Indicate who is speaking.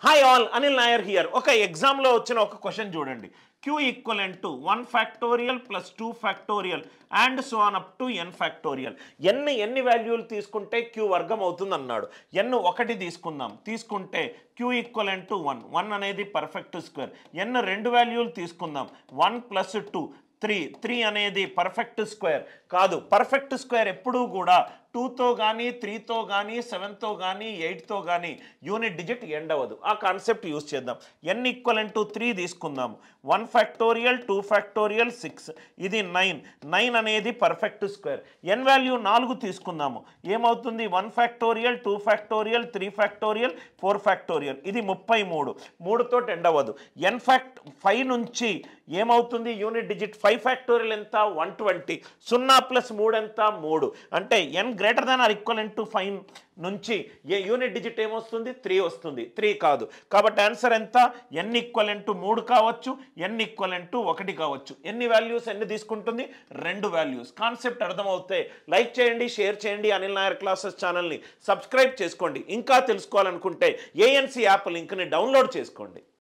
Speaker 1: Hi all, Anil Nair here. ఒక ఎగ్జామ్లో వచ్చిన ఒక క్వశ్చన్ చూడండి. Q equivalent to 1 factorial plus 2 factorial and so on up to n factorial. ఎన్ని వాల్యూలు తీసుకుంటే Q వర్గం అవుతుంది అన్నాడు. ఒకటి తీసుకుంటే Q ఈక్వలెంట్ టు 1 అనేది పర్ఫెక్ట్ స్క్వేర్. రెండు వాల్యూలు తీసుకుందాం, 1 ప్లస్ 2 3 అనేది పర్ఫెక్ట్ స్క్వేర్ కాదు. పర్ఫెక్ట్ స్క్వేర్ ఎప్పుడూ కూడా 2తో కానీ 3తో కానీ 7తో కానీ 8తో కానీ యూనిట్ డిజిట్ ఎండ్ అవ్వదు. ఆ కాన్సెప్ట్ యూజ్ చేద్దాం. n ఈక్వలెంట్ టు 3 తీసుకుందాం, 1 ఫ్యాక్టోరియల్ 2 ఫ్యాక్టోరియల్ 6, ఇది 9 అనేది పర్ఫెక్ట్ స్క్వేర్. n వాల్యూ 4 తీసుకుందాము, ఏమవుతుంది? 1 ఫ్యాక్టోరియల్ 2 ఫ్యాక్టోరియల్ 3 ఫ్యాక్టోరియల్ 4 ఫ్యాక్టోరియల్, ఇది 33, 3తో ఎండ్ అవ్వదు. n 5 నుంచి ఏమవుతుంది? యూనిట్ డిజిట్ 5 ఫ్యాక్టోరియల్ ఎంత? 120. 0 ప్లస్ 3 ఎంత? 3. అంటే n greater than or equivalent to 5 నుంచి యూనిట్ డిజిట్ ఏమొస్తుంది? 3 వస్తుంది. 3 కాదు. కాబట్టి ఆన్సర్ ఎంత? n ఈక్వలెంట్ టు 3 కావచ్చు, n ఈక్వలెంట్ టు 1 కావచ్చు. ఎన్ని వాల్యూస్ తీసుకుంటుంది? 2 వాల్యూస్. కాన్సెప్ట్ అర్థమవుతే లైక్ చేయండి, షేర్ చేయండి. అనిల్ నాయర్ క్లాసెస్ ఛానల్ని సబ్స్క్రైబ్ చేసుకోండి. ఇంకా తెలుసుకోవాలనుకుంటే ANC యాప్ లింక్ని డౌన్లోడ్ చేసుకోండి.